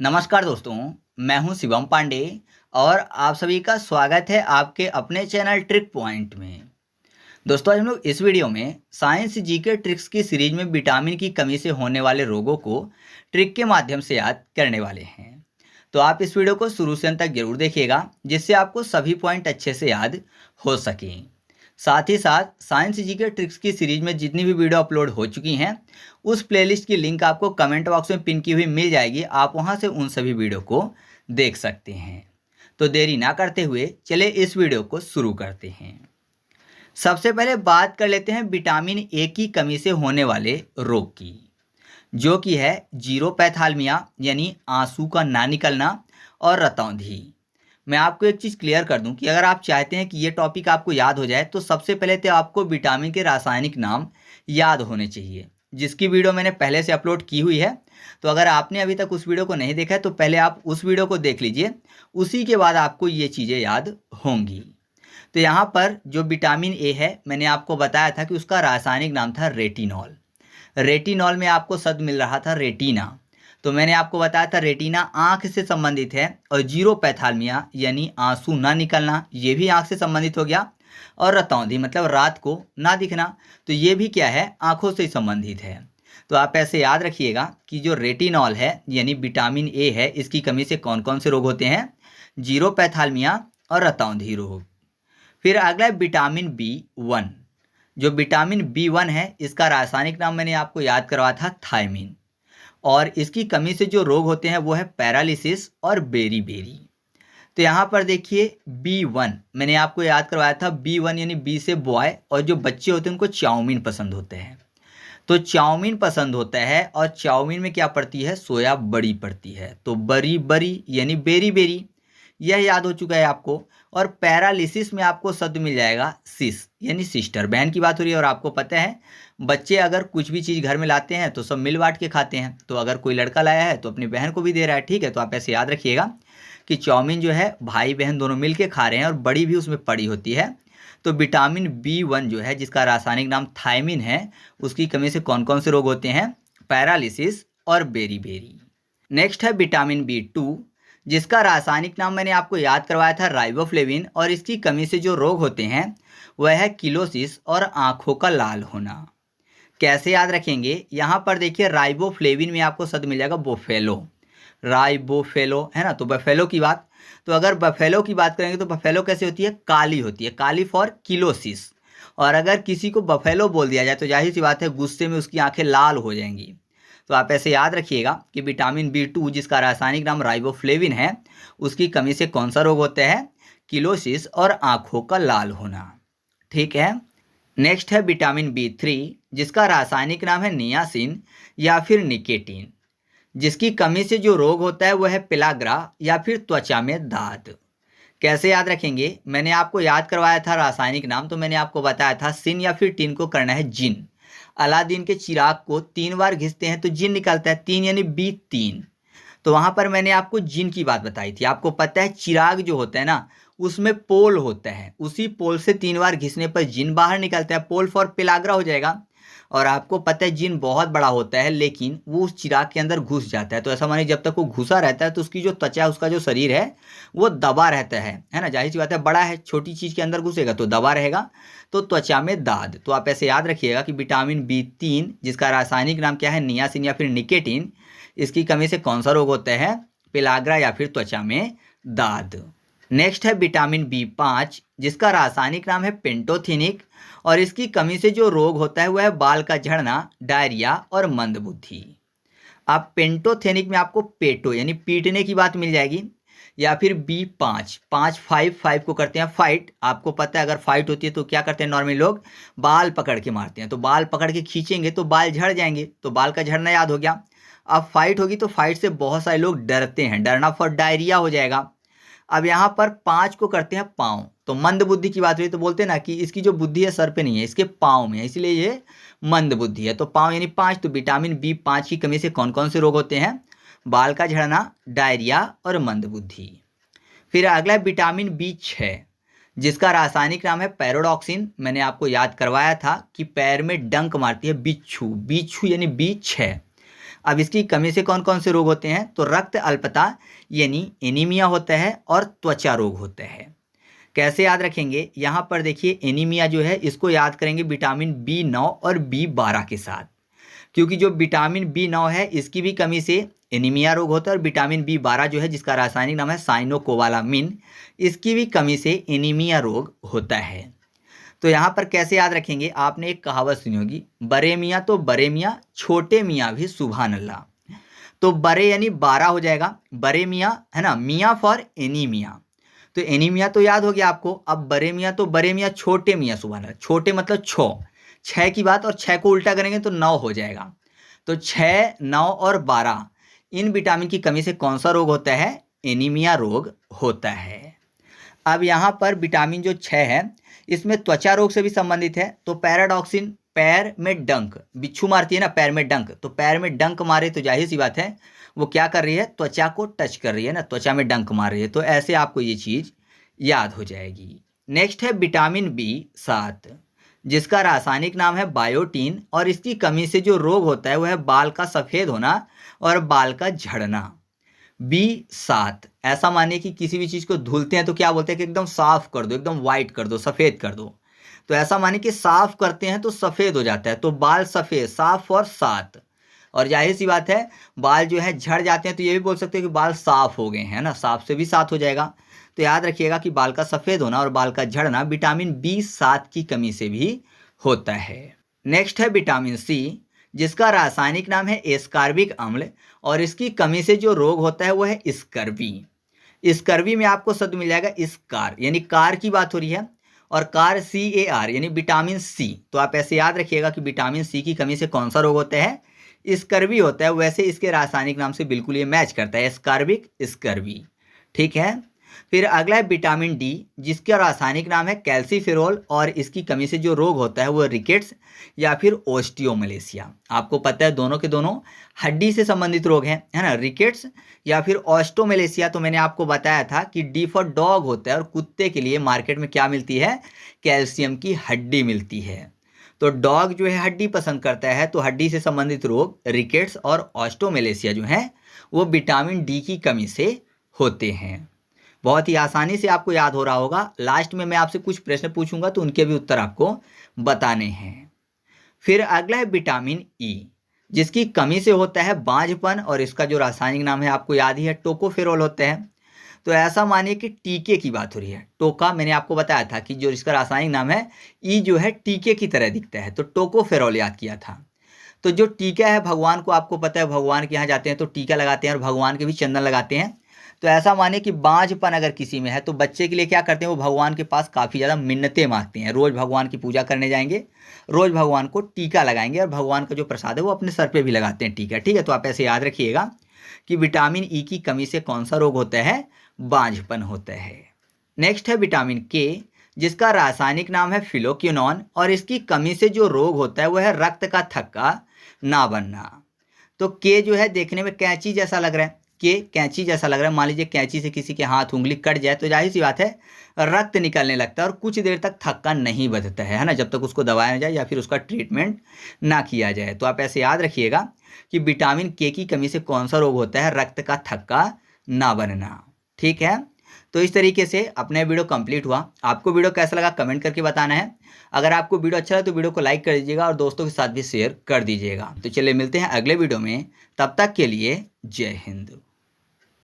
नमस्कार दोस्तों, मैं हूं शिवम पांडे और आप सभी का स्वागत है आपके अपने चैनल ट्रिक पॉइंट में। दोस्तों, आज हम लोग इस वीडियो में साइंस जीके ट्रिक्स की सीरीज में विटामिन की कमी से होने वाले रोगों को ट्रिक के माध्यम से याद करने वाले हैं। तो आप इस वीडियो को शुरू से अंत तक जरूर देखिएगा, जिससे आपको सभी पॉइंट अच्छे से याद हो सकें। साथ ही साथ साइंस जीके ट्रिक्स की सीरीज में जितनी भी वीडियो अपलोड हो चुकी हैं, उस प्लेलिस्ट की लिंक आपको कमेंट बॉक्स में पिन की हुई मिल जाएगी। आप वहां से उन सभी वीडियो को देख सकते हैं। तो देरी ना करते हुए चले इस वीडियो को शुरू करते हैं। सबसे पहले बात कर लेते हैं विटामिन ए की कमी से होने वाले रोग की, जो कि है जीरोपैथालमिया यानी आंसू का ना निकलना और रतौंधी। मैं आपको एक चीज़ क्लियर कर दूं कि अगर आप चाहते हैं कि ये टॉपिक आपको याद हो जाए, तो सबसे पहले तो आपको विटामिन के रासायनिक नाम याद होने चाहिए, जिसकी वीडियो मैंने पहले से अपलोड की हुई है। तो अगर आपने अभी तक उस वीडियो को नहीं देखा है तो पहले आप उस वीडियो को देख लीजिए, उसी के बाद आपको ये चीज़ें याद होंगी। तो यहाँ पर जो विटामिन ए है, मैंने आपको बताया था कि उसका रासायनिक नाम था रेटिनॉल। रेटिनॉल में आपको शब्द मिल रहा था रेटिना। तो मैंने आपको बताया था रेटिना आंख से संबंधित है, और जीरोपैथालमिया यानी आंसू ना निकलना, ये भी आंख से संबंधित हो गया। और रतौंधी मतलब रात को ना दिखना, तो ये भी क्या है, आंखों से संबंधित है। तो आप ऐसे याद रखिएगा कि जो रेटिनॉल है यानी विटामिन ए है, इसकी कमी से कौन कौन से रोग होते हैं, जीरोपैथालमिया और रतौंधी रोग। फिर अगला है विटामिन बी 1। जो विटामिन बी 1 है, इसका रासायनिक नाम मैंने आपको याद करवाया था थायमिन। और इसकी कमी से जो रोग होते हैं वो है पैरालिसिस और बेरी। तो यहाँ पर देखिए बी 1 मैंने आपको याद करवाया था, बी 1 यानी बी से बॉय, और जो बच्चे होते हैं उनको चाउमीन पसंद होते हैं। तो चाउमीन पसंद होता है, और चाउमीन में क्या पड़ती है, सोया बड़ी पड़ती है। तो बरी यानी बेरी, यह याद हो चुका है आपको। और पैरालिसिस में आपको शब्द मिल जाएगा सिस यानी सिस्टर, बहन की बात हो रही है। और आपको पता है बच्चे अगर कुछ भी चीज़ घर में लाते हैं तो सब मिल बांट के खाते हैं। तो अगर कोई लड़का लाया है तो अपनी बहन को भी दे रहा है, ठीक है। तो आप ऐसे याद रखिएगा कि चाउमीन जो है भाई बहन दोनों मिल के खा रहे हैं, और बड़ी भी उसमें पड़ी होती है। तो विटामिन बी 1 जो है, जिसका रासायनिक नाम थायमिन है, उसकी कमी से कौन कौन से रोग होते हैं, पैरालिसिस और बेरी। नेक्स्ट है विटामिन बी 2, जिसका रासायनिक नाम मैंने आपको याद करवाया था राइबोफ्लेविन। और इसकी कमी से जो रोग होते हैं वह है किलोसिस और आंखों का लाल होना। कैसे याद रखेंगे, यहाँ पर देखिए राइबोफ्लेविन में आपको शब्द मिल जाएगा बोफेलो, राइबोफेलो है ना। तो बफेलो की बात, तो अगर बफेलो की बात करेंगे तो बफेलो कैसे होती है, काली होती है, काली फॉर किलोसिस। और अगर किसी को बफेलो बोल दिया जाए तो जाहिर सी बात है गुस्से में उसकी आंखें लाल हो जाएंगी। तो आप ऐसे याद रखिएगा कि विटामिन बी 2 जिसका रासायनिक नाम राइबोफ्लेविन है, उसकी कमी से कौन सा रोग होता है, किलोसिस और आंखों का लाल होना, ठीक है। नेक्स्ट है विटामिन बी 3, जिसका रासायनिक नाम है नियासिन या फिर निकेटिन। जिसकी कमी से जो रोग होता है वह है पिलाग्रा या फिर त्वचा में दाद। कैसे याद रखेंगे, मैंने आपको याद करवाया था रासायनिक नाम। तो मैंने आपको बताया था सिन या फिर टिन को करना है जिन। अलादीन के चिराग को 3 बार घिसते हैं तो जिन निकलता है, 3 यानी बी 3। तो वहां पर मैंने आपको जिन की बात बताई थी। आपको पता है चिराग जो होता है ना, उसमें पोल होता है, उसी पोल से 3 बार घिसने पर जिन बाहर निकलता है, पोल फॉर पिलाग्रा हो जाएगा। और आपको पता है जिन बहुत बड़ा होता है, लेकिन वो उस चिराग के अंदर घुस जाता है। तो ऐसा मानिए जब तक वो घुसा रहता है तो उसकी जो त्वचा, उसका जो शरीर है वो दबा रहता है ना। जाहिर सी बात है, बड़ा है, छोटी चीज़ के अंदर घुसेगा तो दबा रहेगा, तो त्वचा में दाद। तो आप ऐसे याद रखिएगा कि विटामिन बी 3 जिसका रासायनिक नाम क्या है, नियासिन या फिर निकेटिन, इसकी कमी से कौन सा रोग होता है, पिलाग्रा या फिर त्वचा में दाद। नेक्स्ट है विटामिन बी 5, जिसका रासायनिक नाम है पेंटोथेनिक। और इसकी कमी से जो रोग होता है वह है बाल का झड़ना, डायरिया और मंदबुद्धि। अब पेंटोथेनिक में आपको पेटो यानी पीटने की बात मिल जाएगी, या फिर बी 5, 5 को करते हैं फाइट। आपको पता है अगर फाइट होती है तो क्या करते हैं नॉर्मली लोग, बाल पकड़ के मारते हैं। तो बाल पकड़ के खींचेंगे तो बाल झड़ जाएंगे, तो बाल का झड़ना याद हो गया। अब फाइट होगी तो फाइट से बहुत सारे लोग डरते हैं, डरना फॉर डायरिया हो जाएगा। अब यहाँ पर 5 को करते हैं पाँव। तो मंद बुद्धि की बात हुई तो बोलते हैं ना कि इसकी जो बुद्धि है सर पे नहीं है, इसके पाँव में है, इसलिए ये मंद बुद्धि है। तो पाँव यानी 5। तो विटामिन बी 5 की कमी से कौन कौन से रोग होते हैं, बाल का झड़ना, डायरिया और मंद बुद्धि। फिर अगला विटामिन बी 6, जिसका रासायनिक नाम है पैरोडॉक्सिन। मैंने आपको याद करवाया था कि पैर में डंक मारती है बिच्छू, बिच्छू यानी बी 6। अब इसकी कमी से कौन कौन से रोग होते हैं, तो रक्त अल्पता यानी एनीमिया होता है और त्वचा रोग होता है। कैसे याद रखेंगे, यहाँ पर देखिए एनीमिया जो है इसको याद करेंगे विटामिन B9 और B12 के साथ, क्योंकि जो विटामिन B9 है इसकी भी कमी से एनीमिया रोग होता है और विटामिन B12 जो है जिसका रासायनिक नाम है साइनोकोबालामिन, इसकी भी कमी से एनीमिया रोग होता है। तो यहाँ पर कैसे याद रखेंगे, आपने एक कहावत सुनी होगी, बड़े मियाँ तो बड़े मियाँ, छोटे मियाँ भी सुभान अल्लाह। तो बड़े यानी 12 हो जाएगा, बड़े मियाँ है ना, मियाँ फॉर एनीमिया, तो एनीमिया तो याद हो गया आपको। अब बड़े मियाँ तो बड़े मियाँ, छोटे मियाँ सुभान अल्लाह, छोटे मतलब 6 की बात, और 6 को उल्टा करेंगे तो 9 हो जाएगा। तो 6, 9 और 12 इन विटामिन की कमी से कौन सा रोग होता है, एनीमिया रोग होता है। अब यहाँ पर विटामिन जो 6 है इसमें त्वचा रोग से भी संबंधित है। तो पैराडॉक्सिन, पैर में डंक, बिच्छू मारती है ना पैर में डंक, तो पैर में डंक मारे तो जाहिर सी बात है वो क्या कर रही है, त्वचा को टच कर रही है ना, त्वचा में डंक मार रही है। तो ऐसे आपको ये चीज़ याद हो जाएगी। नेक्स्ट है विटामिन B7 जिसका रासायनिक नाम है बायोटीन, और इसकी कमी से जो रोग होता है वह है बाल का सफ़ेद होना और बाल का झड़ना। B7 ऐसा मानिए कि किसी भी चीज़ को धुलते हैं तो क्या बोलते हैं कि एकदम साफ कर दो, एकदम वाइट कर दो, सफ़ेद कर दो। तो ऐसा मानिए कि साफ करते हैं तो सफ़ेद हो जाता है, तो बाल सफ़ेद, साफ और 7। और जाहिर सी बात है बाल जो है झड़ जाते हैं तो ये भी बोल सकते हैं कि बाल साफ हो गए हैं ना, साफ से भी 7 हो जाएगा। तो याद रखिएगा कि बाल का सफ़ेद होना और बाल का झड़ना विटामिन B7 की कमी से भी होता है। नेक्स्ट है विटामिन C जिसका रासायनिक नाम है एस्कॉर्बिक अम्ल, और इसकी कमी से जो रोग होता है वो है स्कर्वी। स्कर्वी में आपको शब्द मिल जाएगा स्कार, यानी कार की बात हो रही है, और कार CAR यानी विटामिन C। तो आप ऐसे याद रखिएगा कि विटामिन C की कमी से कौन सा रोग होता है, स्कर्वी होता है। वैसे इसके रासायनिक नाम से बिल्कुल ये मैच करता है, एस्कॉर्बिक स्कर्वी, ठीक है। फिर अगला है विटामिन D जिसका रासायनिक नाम है कैल्सीफेरोल, और इसकी कमी से जो रोग होता है वो रिकेट्स या फिर ओस्टियोमलेशिया। आपको पता है दोनों के दोनों हड्डी से संबंधित रोग हैं, है ना, रिकेट्स या फिर ओस्टियोमलेशिया। तो मैंने आपको बताया था कि D फॉर डॉग होता है, और कुत्ते के लिए मार्केट में क्या मिलती है, कैल्शियम की हड्डी मिलती है। तो डॉग जो है हड्डी पसंद करता है, तो हड्डी से संबंधित रोग रिकेट्स और ओस्टियोमलेशिया जो हैं वो विटामिन D की कमी से होते हैं। बहुत ही आसानी से आपको याद हो रहा होगा। लास्ट में मैं आपसे कुछ प्रश्न पूछूंगा तो उनके भी उत्तर आपको बताने हैं। फिर अगला है विटामिन E जिसकी कमी से होता है बांझपन, और इसका जो रासायनिक नाम है आपको याद ही है, टोकोफेरोल होता है। तो ऐसा मानिए कि टीके की बात हो रही है, टोका मैंने आपको बताया था कि जो इसका रासायनिक नाम है ई जो है टीके की तरह दिखता है, तो टोकोफेरोल याद किया था। तो जो टीका है भगवान को, आपको पता है भगवान के यहाँ जाते हैं तो टीका लगाते हैं और भगवान के भी चंदन लगाते हैं। तो ऐसा मानिए कि बांझपन अगर किसी में है तो बच्चे के लिए क्या करते हैं, वो भगवान के पास काफ़ी ज़्यादा मिन्नतें मांगते हैं। रोज़ भगवान की पूजा करने जाएंगे, रोज़ भगवान को टीका लगाएंगे, और भगवान का जो प्रसाद है वो अपने सर पे भी लगाते हैं टीका, ठीक है। तो आप ऐसे याद रखिएगा कि विटामिन E की कमी से कौन सा रोग होता है, बांझपन होता है। नेक्स्ट है विटामिन K जिसका रासायनिक नाम है फिलोक्विनोन, और इसकी कमी से जो रोग होता है वह है रक्त का थक्का ना बनना। तो K जो है देखने में कैंची जैसा लग रहा है, कैंची जैसा लग रहा है। मान लीजिए कैंची से किसी के हाथ उंगली कट जाए तो जाहिर सी बात है रक्त निकलने लगता है, और कुछ देर तक थक्का नहीं बचता है ना, जब तक उसको दबाया ना जाए या फिर उसका ट्रीटमेंट ना किया जाए। तो आप ऐसे याद रखिएगा कि विटामिन K की कमी से कौन सा रोग होता है, रक्त का थक्का ना बनना, ठीक है। तो इस तरीके से अपना वीडियो कंप्लीट हुआ। आपको वीडियो कैसा लगा कमेंट करके बताना है। अगर आपको वीडियो अच्छा लगे तो वीडियो को लाइक कर दीजिएगा और दोस्तों के साथ भी शेयर कर दीजिएगा। तो चलिए मिलते हैं अगले वीडियो में, तब तक के लिए जय हिंद।